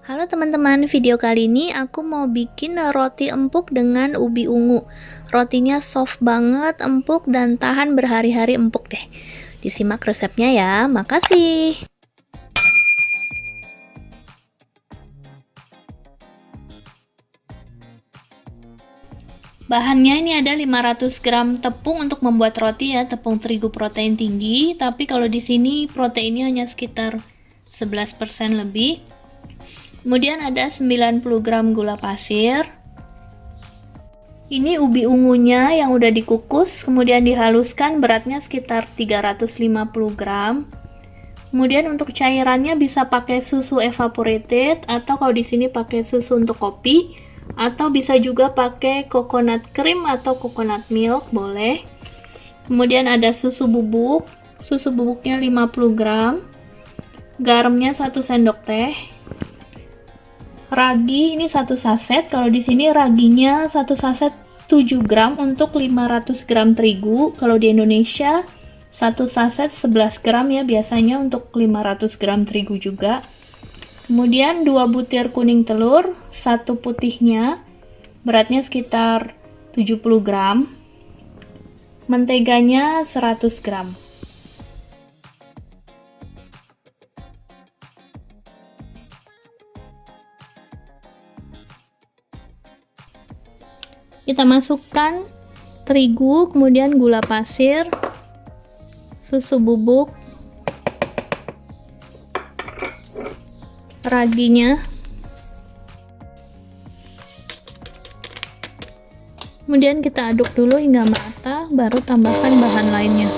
Halo teman-teman, video kali ini aku mau bikin roti empuk dengan ubi ungu. Rotinya soft banget, empuk, dan tahan berhari-hari empuk deh. Disimak resepnya ya, makasih. Bahannya ini ada 500 gram tepung untuk membuat roti ya, tepung terigu protein tinggi, tapi kalau di sini proteinnya hanya sekitar 11% lebih. Kemudian ada 90 gram gula pasir. Ini ubi ungunya yang udah dikukus, kemudian dihaluskan, beratnya sekitar 350 gram. Kemudian untuk cairannya bisa pakai susu evaporated atau kalau di sini pakai susu untuk kopi, atau bisa juga pakai coconut cream atau coconut milk, boleh. Kemudian ada susu bubuk, susu bubuknya 50 gram, garamnya 1 sendok teh, ragi ini 1 saset, kalau di sini raginya 1 saset 7 gram untuk 500 gram terigu, kalau di Indonesia 1 saset 11 gram ya biasanya untuk 500 gram terigu juga. Kemudian 2 butir kuning telur, 1 putihnya, beratnya sekitar 70 gram. Menteganya 100 gram. Kita masukkan terigu, kemudian gula pasir, susu bubuk, raginya, kemudian kita aduk dulu hingga merata, baru tambahkan bahan lainnya.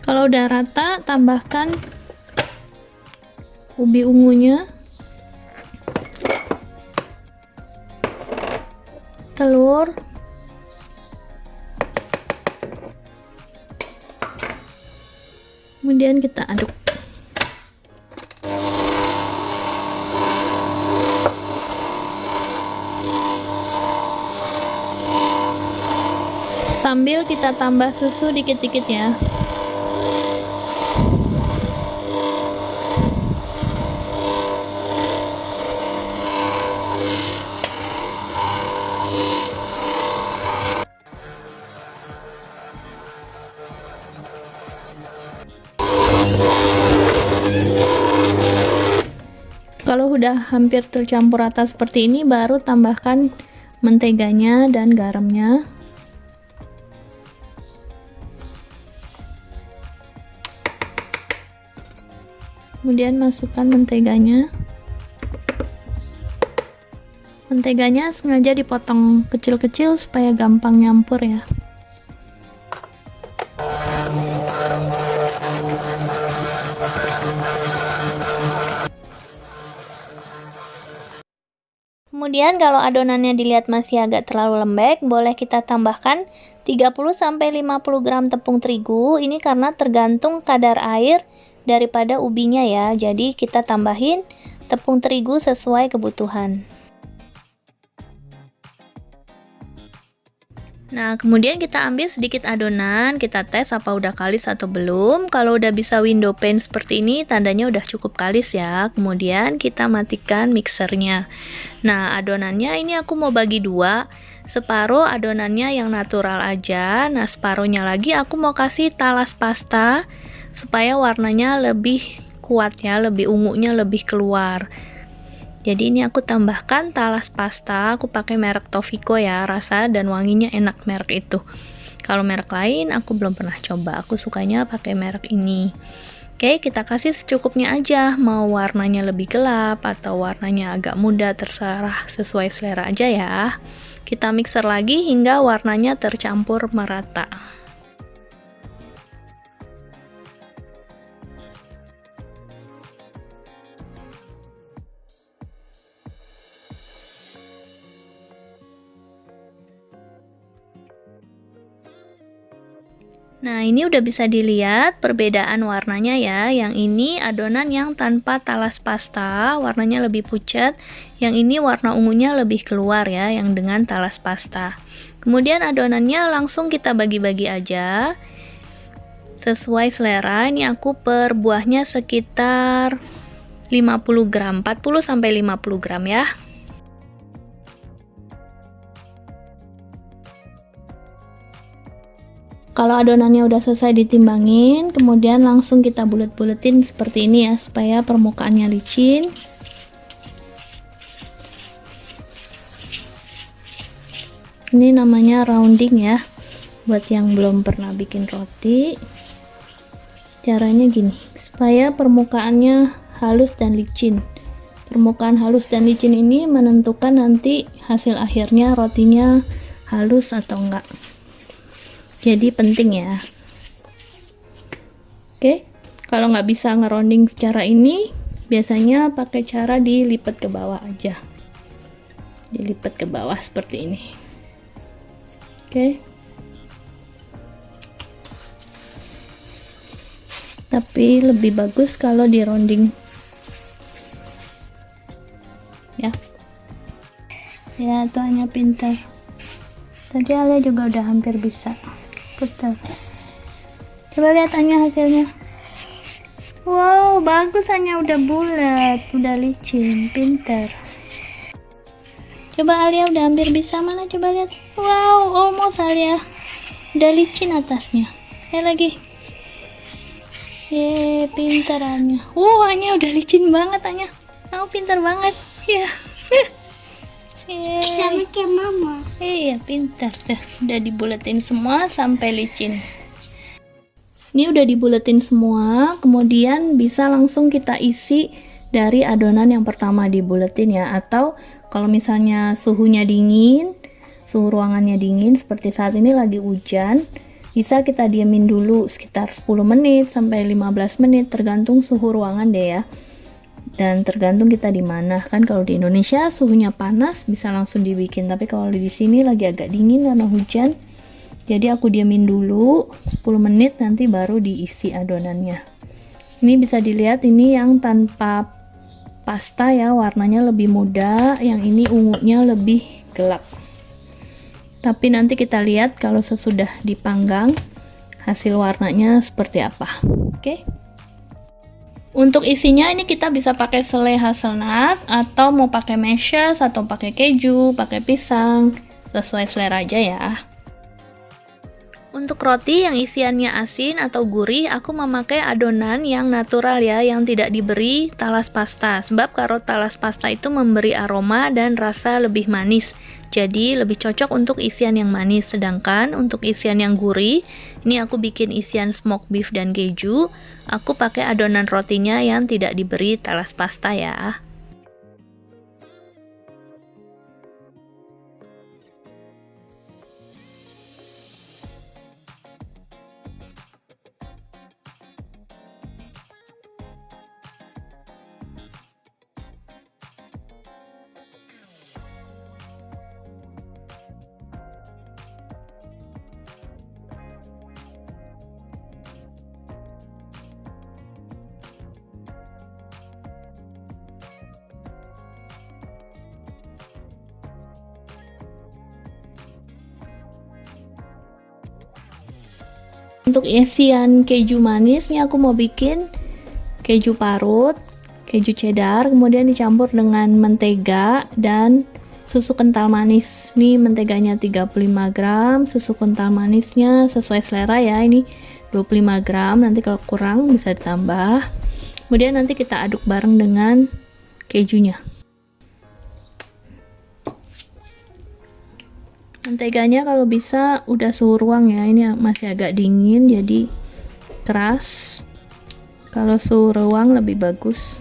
Kalau udah rata, tambahkan ubi ungunya, telur, kemudian kita aduk. Sambil kita tambah susu dikit-dikit ya. Kalau udah hampir tercampur rata seperti ini, baru tambahkan menteganya dan garamnya. Kemudian masukkan menteganya. Menteganya sengaja dipotong kecil-kecil supaya gampang nyampur ya. Kemudian kalau adonannya dilihat masih agak terlalu lembek, boleh kita tambahkan 30-50 gram tepung terigu. Ini karena tergantung kadar air daripada ubinya ya. Jadi kita tambahin tepung terigu sesuai kebutuhan. Nah, kemudian kita ambil sedikit adonan, kita tes apa udah kalis atau belum. Kalau udah bisa window pane seperti ini, tandanya udah cukup kalis ya. Kemudian kita matikan mixernya. Nah, adonannya ini aku mau bagi dua. Separuh adonannya yang natural aja. Nah, separuhnya lagi aku mau kasih talas pasta supaya warnanya lebih kuat ya, lebih ungunya lebih keluar. Jadi ini aku tambahkan talas pasta, aku pakai merek Tofico ya, rasa dan wanginya enak merek itu. Kalau merek lain aku belum pernah coba, aku sukanya pakai merek ini. Oke, kita kasih secukupnya aja, mau warnanya lebih gelap atau warnanya agak muda, terserah sesuai selera aja ya. Kita mixer lagi hingga warnanya tercampur merata. Nah, ini udah bisa dilihat perbedaan warnanya ya. Yang ini adonan yang tanpa talas pasta, warnanya lebih pucat. Yang ini warna ungunya lebih keluar ya, yang dengan talas pasta. Kemudian adonannya langsung kita bagi-bagi aja. sesuai selera. Ini aku per buahnya sekitar 50 gram, 40 sampai 50 gram ya. Kalau adonannya udah selesai ditimbangin, kemudian langsung kita bulet-buletin seperti ini ya, supaya permukaannya licin. Ini namanya rounding ya, buat yang belum pernah bikin roti. Caranya gini, supaya permukaannya halus dan licin. Permukaan halus dan licin ini menentukan nanti hasil akhirnya rotinya halus atau enggak. Jadi penting ya. Oke, kalau nggak bisa ngeronding secara ini, biasanya pakai cara dilipat ke bawah aja. Dilipat ke bawah seperti ini. Oke. Tapi lebih bagus kalau dironding. Ya. Ya, itu hanya pintar. Tadi Alia juga udah hampir bisa. Putar. Coba lihat Anya hasilnya. Wow, bagus, Anya udah bulat, udah licin, pintar. Coba Alia udah hampir bisa, mana coba lihat. Wow, almost Alia. Udah licin atasnya. Lagi. Pintar Anya. Anya udah licin banget Anya. Kamu pintar banget. Ya. Sama kayak mama. Iya, pintar tuh. Udah dibuletin semua sampai licin. Ini udah dibuletin semua, kemudian bisa langsung kita isi dari adonan yang pertama dibuletin ya. Atau kalau misalnya suhunya dingin, suhu ruangannya dingin seperti saat ini lagi hujan, bisa kita diemin dulu sekitar 10 menit sampai 15 menit tergantung suhu ruangan deh ya. Dan tergantung kita di mana. Kan kalau di Indonesia suhunya panas bisa langsung dibikin, tapi kalau di sini lagi agak dingin karena hujan. Jadi aku diamin dulu 10 menit, nanti baru diisi adonannya. Ini bisa dilihat, ini yang tanpa pasta ya, warnanya lebih muda, yang ini ungunya lebih gelap. Tapi nanti kita lihat kalau sesudah dipanggang hasil warnanya seperti apa. Oke. Untuk isinya ini kita bisa pakai selai hazelnut atau mau pakai meshes atau pakai keju, pakai pisang, sesuai selera aja ya. Untuk roti yang isiannya asin atau gurih, aku memakai adonan yang natural ya, yang tidak diberi talas pasta. Sebab kalau talas pasta itu memberi aroma dan rasa lebih manis. Jadi lebih cocok untuk isian yang manis. Sedangkan untuk isian yang gurih, ini aku bikin isian smoked beef dan keju. Aku pakai adonan rotinya yang tidak diberi talas pasta ya. Untuk isian keju manis, nih aku mau bikin keju parut, keju cheddar, kemudian dicampur dengan mentega dan susu kental manis. Nih menteganya 35 gram, susu kental manisnya sesuai selera ya, ini 25 gram, nanti kalau kurang bisa ditambah. Kemudian nanti kita aduk bareng dengan kejunya. Menteganya kalau bisa udah suhu ruang ya, ini masih agak dingin jadi keras. Kalau suhu ruang lebih bagus,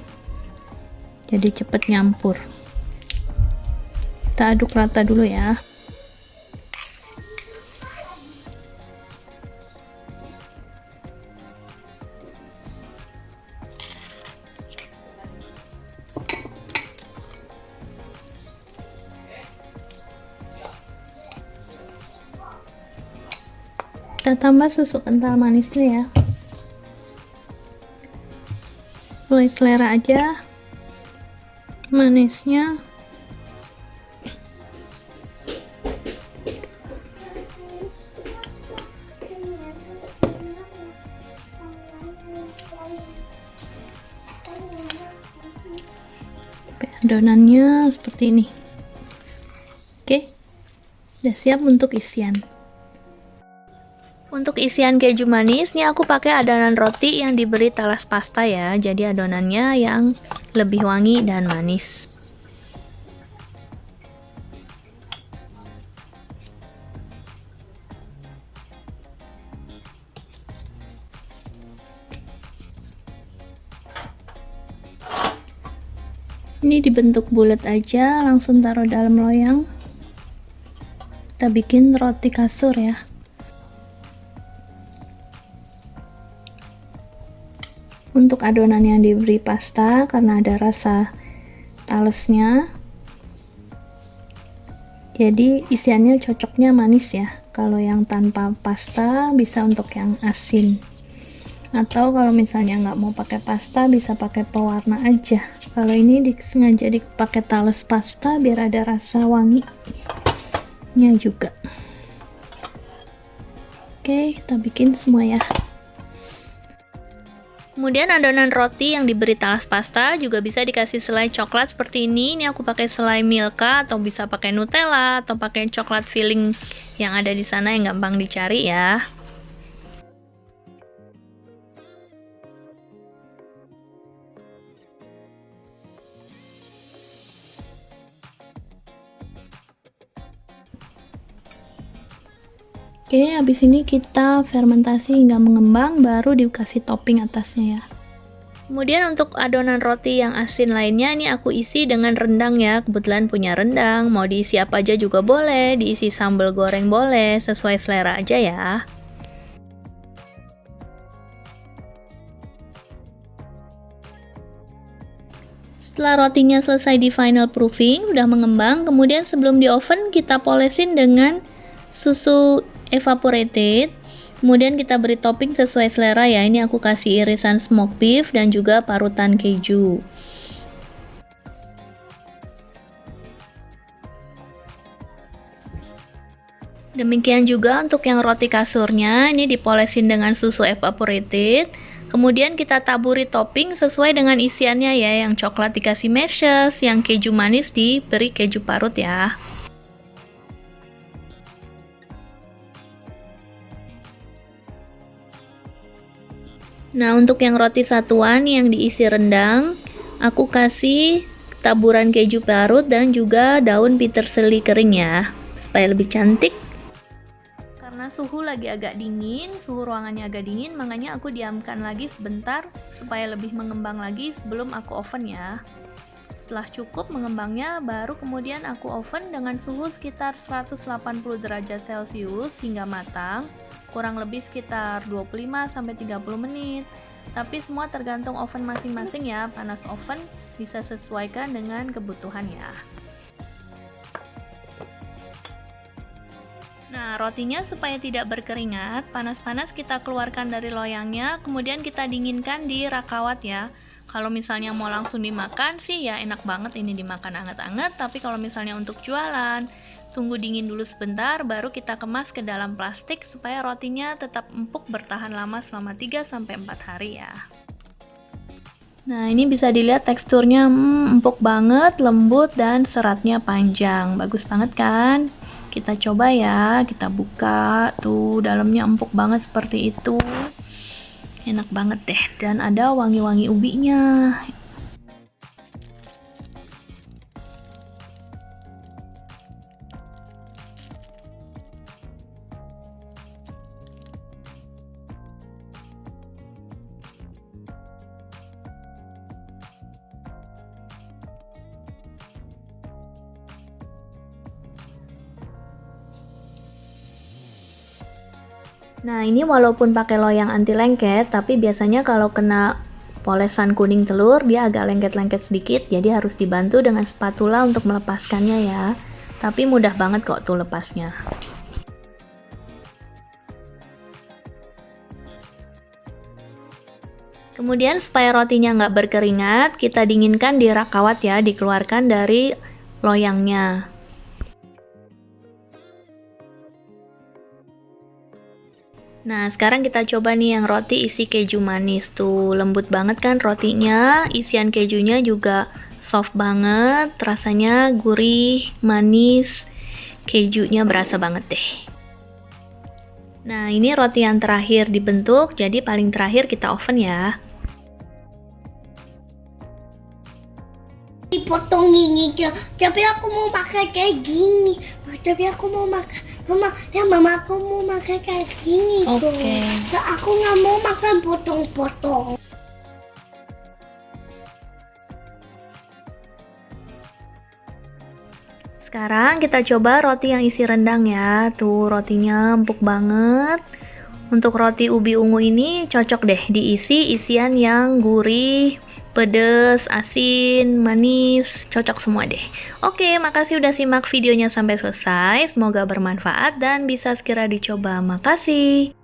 jadi cepet nyampur. Kita aduk rata dulu ya. Kita tambah susu kental manisnya ya, sesuai selera aja manisnya. adonannya seperti ini. Oke, udah siap untuk isian. Untuk isian keju manis, ini aku pakai adonan roti yang diberi talas pasta ya. Jadi adonannya yang lebih wangi dan manis. Ini dibentuk bulat aja, langsung taruh dalam loyang. Kita bikin roti kasur ya. Untuk adonan yang diberi pasta, karena ada rasa talesnya, jadi isiannya cocoknya manis ya. Kalau yang tanpa pasta bisa untuk yang asin, atau kalau misalnya nggak mau pakai pasta bisa pakai pewarna aja. Kalau ini sengaja dipakai tales pasta biar ada rasa wanginya juga. Oke, kita bikin semua ya. Kemudian adonan roti yang diberi talas pasta juga bisa dikasih selai coklat seperti ini. Ini aku pakai selai Milka atau bisa pakai Nutella atau pakai coklat filling yang ada di sana yang gampang dicari ya. Oke, habis ini kita fermentasi hingga mengembang, baru dikasih topping atasnya ya. Kemudian untuk adonan roti yang asin lainnya, ini aku isi dengan rendang ya. Kebetulan punya rendang, mau diisi apa aja juga boleh, diisi sambal goreng boleh, sesuai selera aja ya. Setelah rotinya selesai di final proofing, udah mengembang, kemudian sebelum di oven kita polesin dengan susu evaporated. Kemudian kita beri topping sesuai selera ya. Ini aku kasih irisan smoked beef dan juga parutan keju. Demikian juga untuk yang roti kasurnya, ini dipolesin dengan susu evaporated. Kemudian kita taburi topping sesuai dengan isiannya ya. Yang coklat dikasih meshes, yang keju manis diberi keju parut ya. Nah, untuk yang roti satuan yang diisi rendang, aku kasih taburan keju parut dan juga daun peterseli kering ya, supaya lebih cantik. Karena suhu lagi agak dingin, suhu ruangannya agak dingin, makanya aku diamkan lagi sebentar supaya lebih mengembang lagi sebelum aku oven ya. Setelah cukup mengembangnya, baru kemudian aku oven dengan suhu sekitar 180 derajat Celcius hingga matang. Kurang lebih sekitar 25-30 menit. Tapi semua tergantung oven masing-masing ya. Panas oven bisa sesuaikan dengan kebutuhan ya. Nah, rotinya supaya tidak berkeringat, panas-panas kita keluarkan dari loyangnya, kemudian kita dinginkan di rak kawat ya. Kalau misalnya mau langsung dimakan sih ya enak banget ini dimakan anget-anget, tapi kalau misalnya untuk jualan, tunggu dingin dulu sebentar, baru kita kemas ke dalam plastik supaya rotinya tetap empuk bertahan lama selama 3-4 hari ya. Nah, ini bisa dilihat teksturnya empuk banget, lembut, dan seratnya panjang. Bagus banget kan? Kita coba ya, kita buka, tuh dalamnya empuk banget seperti itu. Enak banget deh, dan ada wangi-wangi ubinya. Nah, ini walaupun pakai loyang anti lengket, tapi biasanya kalau kena polesan kuning telur, dia agak lengket-lengket sedikit, jadi harus dibantu dengan spatula untuk melepaskannya ya. Tapi mudah banget kok tuh lepasnya. Kemudian supaya rotinya nggak berkeringat, kita dinginkan di rak kawat ya, dikeluarkan dari loyangnya. Nah, sekarang kita coba nih yang roti isi keju manis. Tuh, lembut banget kan rotinya, isian kejunya juga Soft banget, rasanya gurih, manis, kejunya berasa banget deh. Nah, ini roti yang terakhir dibentuk, jadi paling terakhir kita oven ya. Dipotong gini, tapi aku mau makan kayak gini. Tapi aku mau makan, mama aku mau makan kayak gini tuh. Oke. Nah, aku nggak mau makan potong-potong. Sekarang kita coba roti yang isi rendang ya. Tuh rotinya empuk banget. Untuk roti ubi ungu ini cocok deh diisi isian yang gurih, pedes, asin, manis, cocok semua deh. Oke, makasih udah simak videonya sampai selesai. Semoga bermanfaat dan bisa segera dicoba. Makasih.